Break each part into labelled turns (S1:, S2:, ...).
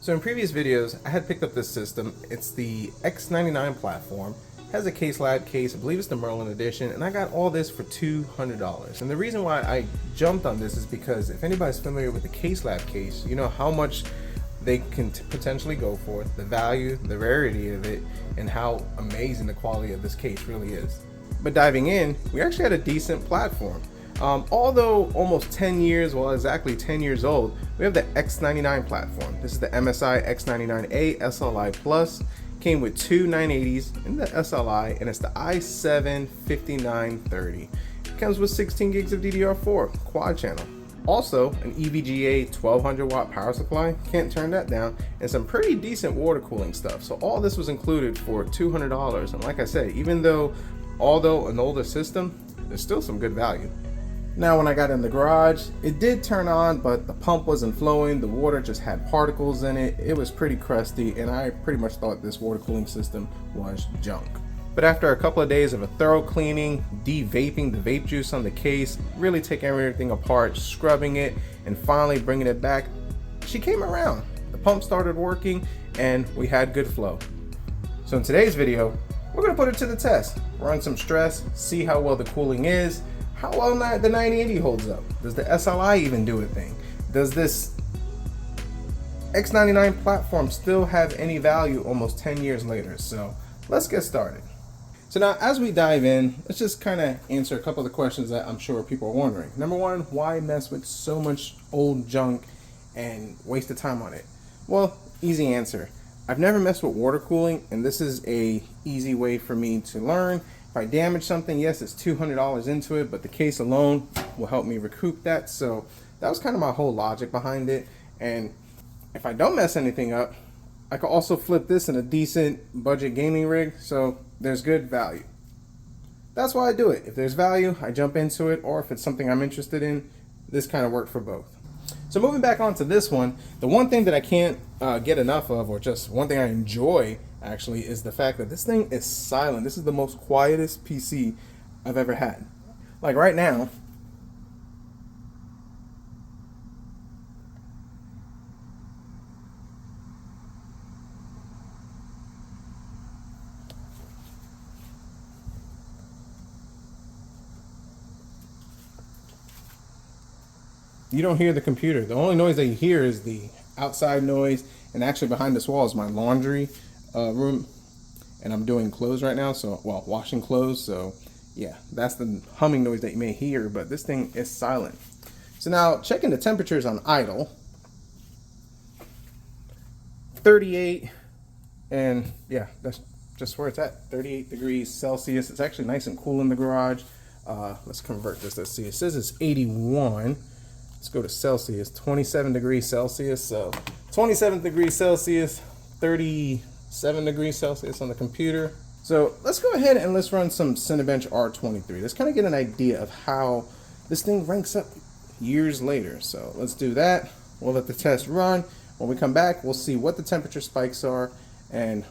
S1: So in previous videos, I had picked up this system. It's the X99 platform. It has a case lab case, I believe it's the Merlin edition, and I got all this for $200. And the reason why I jumped on this is because if anybody's familiar with the case lab case, you know how much they can potentially go for, the value, the rarity of it, and how amazing the quality of this case really is. But diving in, we actually had a decent platform. Although almost 10 years, well exactly 10 years old, we have the X99 platform. This is the MSI X99A SLI Plus. Came with two 980s in the SLI, and it's the i7-5930. It comes with 16 gigs of DDR4 quad channel. Also, an EVGA 1200 watt power supply, can't turn that down, and some pretty decent water cooling stuff. So all this was included for $200. And like I said, although an older system, there's still some good value. Now when I got in the garage, it did turn on, but the pump wasn't flowing, the water just had particles in it, it was pretty crusty, and I pretty much thought this water cooling system was junk. But after a couple of days of a thorough cleaning, de-vaping the vape juice on the case, really taking everything apart, scrubbing it, and finally bringing it back, she came around. The pump started working, and we had good flow. So in today's video, we're gonna put it to the test, run some stress, see how well the cooling is, how well the 980 holds up. Does the SLI even do a thing? Does this X99 platform still have any value almost 10 years later? So let's get started. So now as we dive in, let's just kind of answer a couple of the questions that I'm sure people are wondering. Number one, why mess with so much old junk and waste of time on it? Well, easy answer. I've never messed with water cooling, and this is a easy way for me to learn. If I damage something, yes, it's $200 into it, but the case alone will help me recoup that. So that was kind of my whole logic behind it. And if I don't mess anything up, I could also flip this in a decent budget gaming rig, so there's good value. That's why I do it. If there's value, I jump into it, or if it's something I'm interested in, this kind of worked for both. So moving back onto this one, the one thing that I can't get enough of, or just one thing I enjoy actually, is the fact that this thing is silent. This is the most quietest PC I've ever had. Like right now, you don't hear the computer. The only noise that you hear is the outside noise, and actually behind this wall is my laundry room, and I'm doing clothes right now, so, well, washing clothes, so yeah, that's the humming noise that you may hear, but this thing is silent. So now checking the temperatures on idle, 38, and yeah, that's just where it's at, 38 degrees Celsius. It's actually nice and cool in the garage. Let's convert this. Let's see, it says it's 81. Let's go to Celsius, 27 degrees Celsius. So 27 degrees Celsius, 37 degrees Celsius on the computer. So let's go ahead and let's run some Cinebench R23. Let's kind of get an idea of how this thing ranks up years later. So let's do that. We'll let the test run. When we come back, we'll see what the temperature spikes are and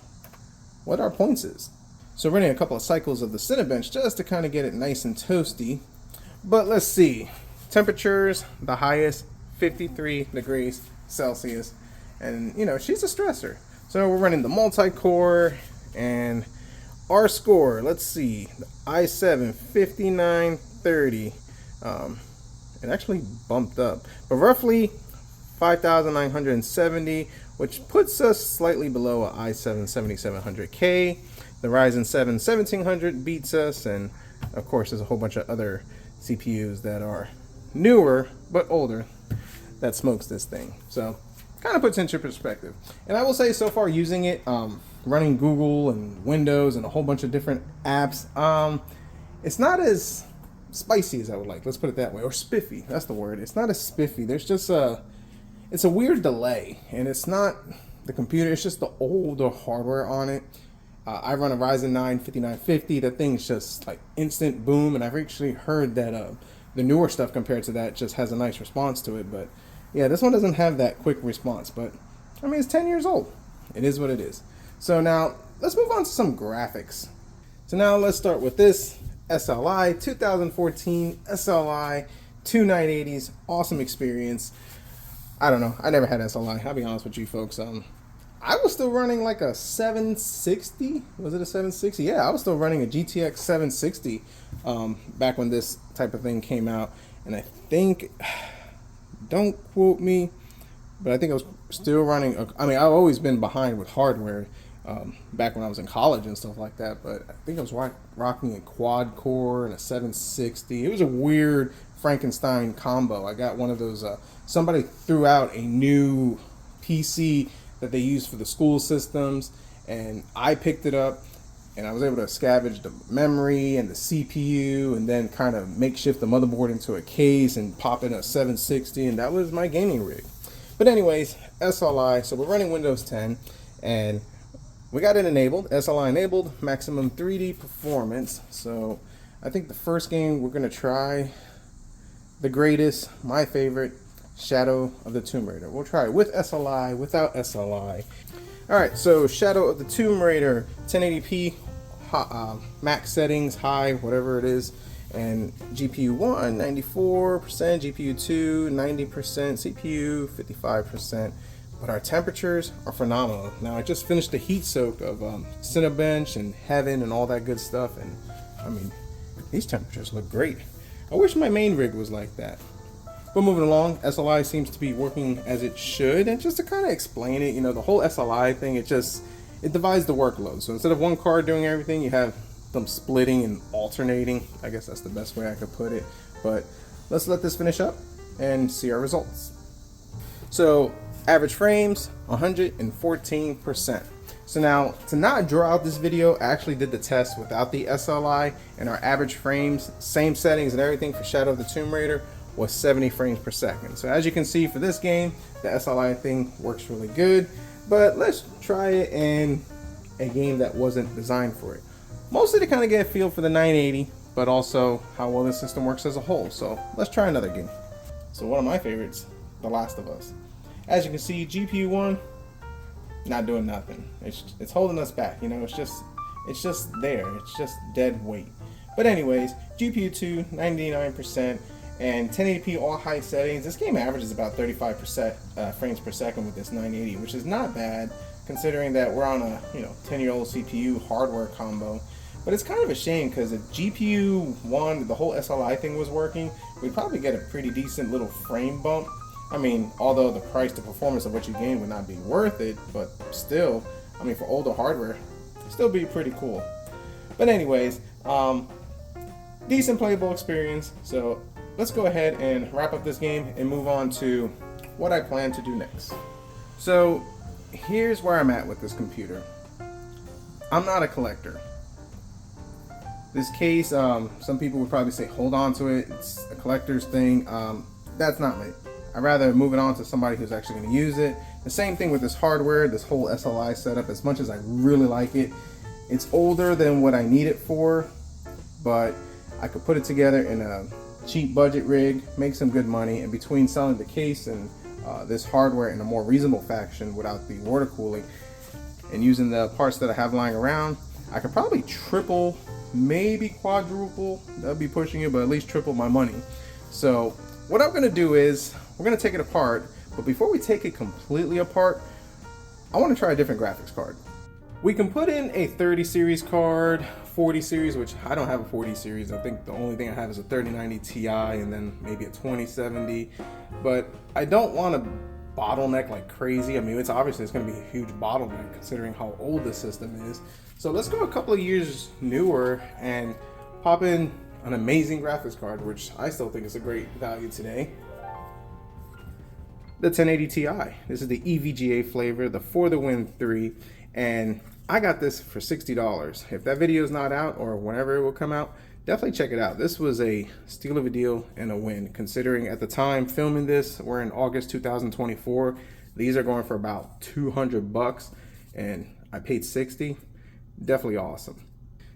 S1: what our points is. So running a couple of cycles of the Cinebench just to kind of get it nice and toasty. But let's see. Temperatures, the highest, 53 degrees Celsius. And, you know, she's a stressor. So we're running the multi-core, and our score, let's see, the i7-5930. It actually bumped up, but roughly 5,970, which puts us slightly below a i7-7700K. The Ryzen 7 1700 beats us, and of course there's a whole bunch of other CPUs that are newer but older that smokes this thing. So kind of puts into perspective. And I will say, so far using it, running Google and Windows and a whole bunch of different apps, it's not as spicy as I would like. Let's put it that way. Or spiffy. That's the word. It's not as spiffy. There's just it's a weird delay, and it's not the computer. It's just the older hardware on it. I run a Ryzen 9 5950. That thing's just like instant boom, and I've actually heard that the newer stuff compared to that just has a nice response to it. But yeah, this one doesn't have that quick response, but I mean, it's 10 years old. It is what it is. So now let's move on to some graphics. So now let's start with this SLI 2014 SLI 2 980s. Awesome experience. I don't know. I never had SLI. I'll be honest with you folks. I was still running like a 760. Was it a 760? Yeah, I was still running a GTX 760 back when this type of thing came out. And I think, don't quote me, but I think I was still running. I mean, I've always been behind with hardware back when I was in college and stuff like that. But I think I was rocking a quad core and a 760. It was a weird Frankenstein combo. I got one of those. Somebody threw out a new PC that they use for the school systems, and I picked it up, and I was able to scavenge the memory and the CPU, and then kind of makeshift the motherboard into a case and pop in a 760, and that was my gaming rig. But anyways, SLI. So we're running Windows 10, and we got it enabled, SLI enabled, maximum 3D performance. So I think the first game we're gonna try, the greatest, my favorite, Shadow of the Tomb Raider. We'll try it with SLI, without SLI. All right, so Shadow of the Tomb Raider, 1080p, max settings, high, whatever it is, and GPU 1, 94%, GPU 2, 90%, CPU 55%. But our temperatures are phenomenal. Now I just finished the heat soak of Cinebench and Heaven and all that good stuff, and I mean, these temperatures look great. I wish my main rig was like that. But moving along, SLI seems to be working as it should. And just to kind of explain it, you know, the whole SLI thing, it divides the workload. So instead of one card doing everything, you have them splitting and alternating. I guess that's the best way I could put it. But let's let this finish up and see our results. So average frames, 114%. So now, to not draw out this video, I actually did the test without the SLI, and our average frames, same settings and everything for Shadow of the Tomb Raider, was 70 frames per second. So as you can see for this game, the SLI thing works really good, but let's try it in a game that wasn't designed for it. Mostly to kind of get a feel for the 980, but also how well the system works as a whole. So let's try another game. So one of my favorites, The Last of Us. As you can see, GPU 1, not doing nothing. It's holding us back, you know, it's just there. It's just dead weight. But anyways, GPU 2, 99%. And 1080p all high settings. This game averages about 35% frames per second with this 980, which is not bad considering that we're on a 10-year-old CPU hardware combo. But it's kind of a shame because if GPU 1, the whole SLI thing was working, we'd probably get a pretty decent little frame bump. I mean, although the price to performance of what you gain would not be worth it, but still, I mean, for older hardware, it'd still be pretty cool. But anyways, decent playable experience. So let's go ahead and wrap up this game and move on to what I plan to do next. So here's where I'm at with this computer. I'm not a collector. This case, some people would probably say hold on to it, it's a collector's thing. That's not me. I'd rather move it on to somebody who's actually going to use it. The same thing with this hardware, this whole SLI setup. As much as I really like it, it's older than what I need it for, but I could put it together in a cheap budget rig, make some good money, and between selling the case and this hardware in a more reasonable fashion without the water cooling and using the parts that I have lying around, I could probably triple, maybe quadruple, that'd be pushing it, but at least triple my money. So what I'm gonna do is we're gonna take it apart, but before we take it completely apart, I want to try a different graphics card. We can put in a 30 series card, 40 series, which I don't have a 40 series. I think the only thing I have is a 3090 Ti and then maybe a 2070. But I don't want to bottleneck like crazy. I mean, it's going to be a huge bottleneck considering how old the system is. So let's go a couple of years newer and pop in an amazing graphics card, which I still think is a great value today. The 1080 Ti. This is the EVGA flavor, the For the Win 3, and I got this for $60. If that video is not out or whenever it will come out, definitely check it out. This was a steal of a deal and a win, considering at the time filming this, we're in August 2024. These are going for about 200 bucks, and I paid 60. Definitely awesome.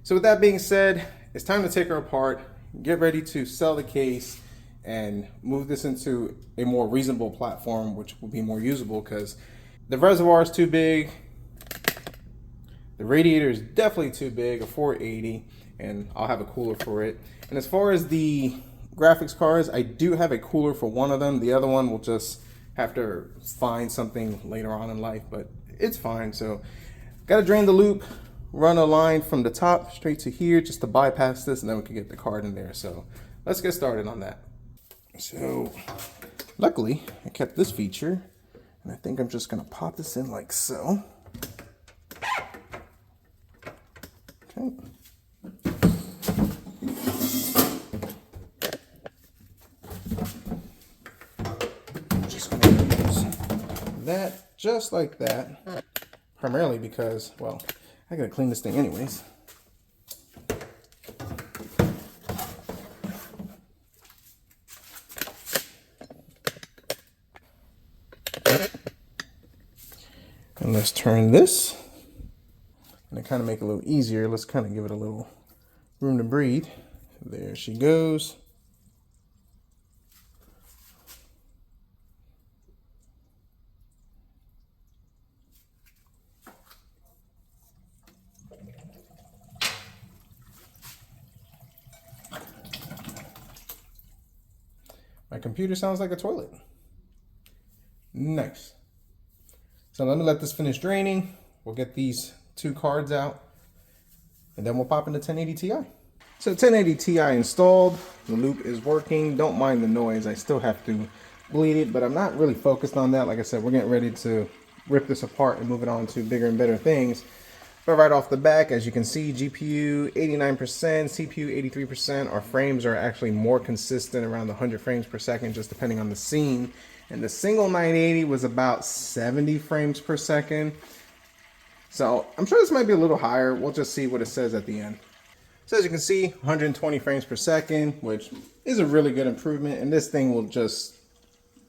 S1: So with that being said, it's time to take her apart, get ready to sell the case, and move this into a more reasonable platform, which will be more usable because the reservoir is too big. The radiator is definitely too big, a 480, and I'll have a cooler for it. And as far as the graphics cards, I do have a cooler for one of them. The other one will just have to find something later on in life, but it's fine. So got to drain the loop, run a line from the top straight to here just to bypass this, and then we can get the card in there. So let's get started on that. So luckily I kept this feature, and I think I'm just gonna pop this in like so. Okay. Just gonna use that just like that, primarily because, well, I gotta clean this thing anyways. And let's turn this, and to kind of make it a little easier, let's kind of give it a little room to breathe. There she goes. My computer sounds like a toilet. Nice. So let me let this finish draining. We'll get these two cards out, and then we'll pop in the 1080 Ti. So 1080 Ti installed. The loop is working. Don't mind the noise. I still have to bleed it, but I'm not really focused on that. Like I said, we're getting ready to rip this apart and move it on to bigger and better things. But right off the back, as you can see, GPU 89%, CPU 83%. Our frames are actually more consistent, around 100 frames per second, just depending on the scene. And the single 980 was about 70 frames per second. So I'm sure this might be a little higher. We'll just see what it says at the end. So as you can see, 120 frames per second, which is a really good improvement. And this thing will just,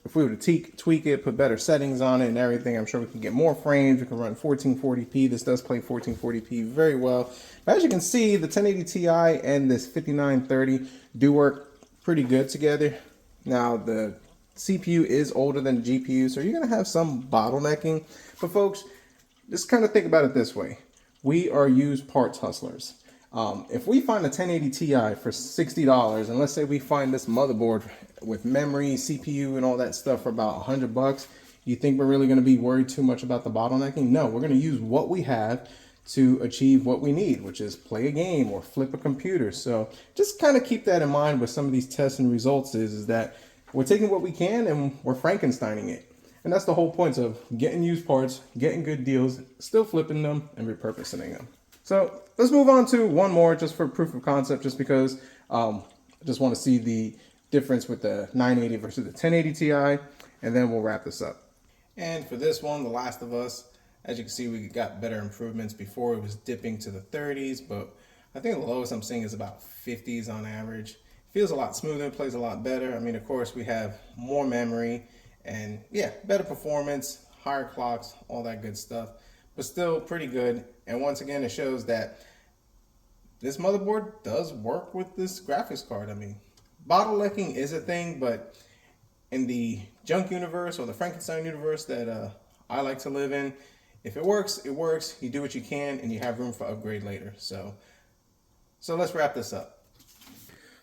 S1: if we were to tweak it, put better settings on it and everything, I'm sure we can get more frames. We can run 1440p. This does play 1440p very well. But as you can see, the 1080 Ti and this 5930 do work pretty good together. Now, the CPU is older than the GPU, so you're going to have some bottlenecking. But folks, just kind of think about it this way. We are used parts hustlers. If we find a 1080 Ti for $60, and let's say we find this motherboard with memory, CPU, and all that stuff for about $100, you think we're really going to be worried too much about the bottlenecking? No, we're going to use what we have to achieve what we need, which is play a game or flip a computer. So just kind of keep that in mind with some of these tests and results is that we're taking what we can and we're Frankensteining it. And that's the whole point of getting used parts, getting good deals, still flipping them and repurposing them. So let's move on to one more just for proof of concept, just because I just want to see the difference with the 980 versus the 1080 Ti, and then we'll wrap this up. And for this one, The Last of Us, as you can see, we got better improvements. Before it was dipping to the 30s, but I think the lowest I'm seeing is about 50s on average. Feels a lot smoother, plays a lot better. I mean, of course, we have more memory and yeah, better performance, higher clocks, all that good stuff, but still pretty good. And once again, it shows that this motherboard does work with this graphics card. I mean, bottlenecking is a thing, but in the junk universe or the Frankenstein universe that I like to live in, if it works, it works. You do what you can, and you have room for upgrade later. So let's wrap this up.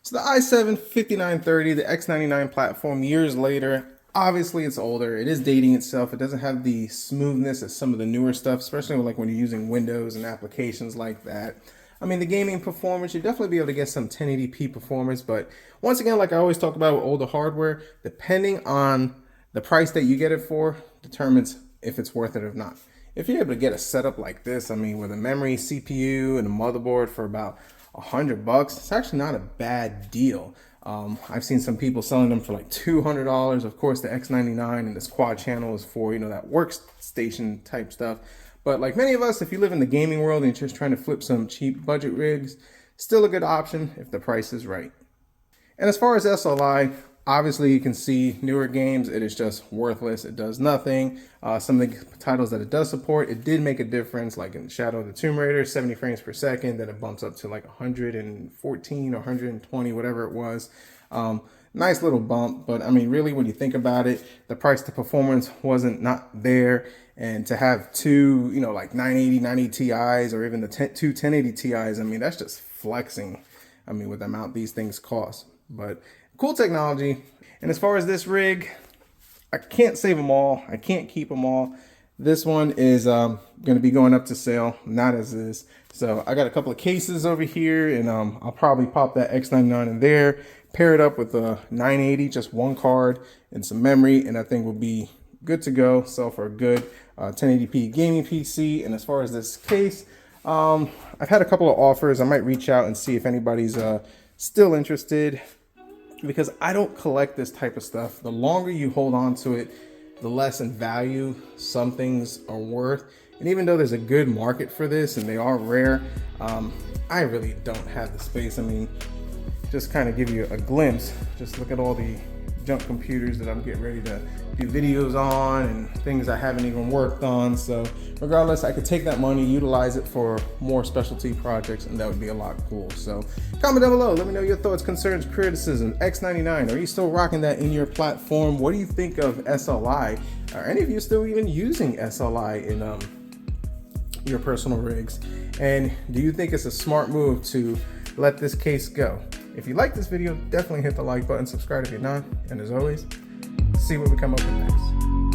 S1: So the i7-5930, the X99 platform, years later, obviously it's older. It is dating itself. It doesn't have the smoothness as some of the newer stuff, especially like when you're using Windows and applications like that. I mean, the gaming performance, you'll definitely be able to get some 1080p performance, but once again, like I always talk about with older hardware, depending on the price that you get it for, determines if it's worth it or not. If you're able to get a setup like this, I mean, with a memory, CPU, and a motherboard for about $100, it's actually not a bad deal. I've seen some people selling them for like $200. Of course, the X99 and this quad channel is for, you know, that workstation type stuff. But like many of us, if you live in the gaming world and you're just trying to flip some cheap budget rigs, still a good option if the price is right. And as far as SLI, obviously you can see newer games, it is just worthless. It does nothing. Some of the titles that it does support, it did make a difference, like in Shadow of the Tomb Raider, 70 frames per second, then it bumps up to like 114 or 120, whatever it was. Nice little bump, but I mean, really, when you think about it, the price to performance wasn't not there. And to have two, you know, like 980 Ti's or even the two 1080 Ti's, I mean, that's just flexing. I mean, with the amount these things cost. But cool technology. And as far as this rig, I can't save them all. I can't keep them all. This one is going to be going up to sale, not as is. So I got a couple of cases over here, and I'll probably pop that X99 in there, pair it up with a 980, just one card and some memory, and that thing will be good to go. Sell for a good 1080p gaming PC. And as far as this case, I've had a couple of offers. I might reach out and see if anybody's still interested, because I don't collect this type of stuff. The longer you hold on to it, the less in value some things are worth. And even though there's a good market for this and they are rare, I really don't have the space. I mean, just kind of give you a glimpse. Just look at all the junk computers that I'm getting ready to do videos on and things I haven't even worked on. So regardless, I could take that money, utilize it for more specialty projects, and that would be a lot cool. So comment down below, let me know your thoughts, concerns, criticism. X99, are you still rocking that in your platform? What do you think of SLI? Are any of you still even using SLI in your personal rigs? And do you think it's a smart move to let this case go? If you like this video, definitely hit the like button, subscribe if you're not, and as always, see what we come up with next.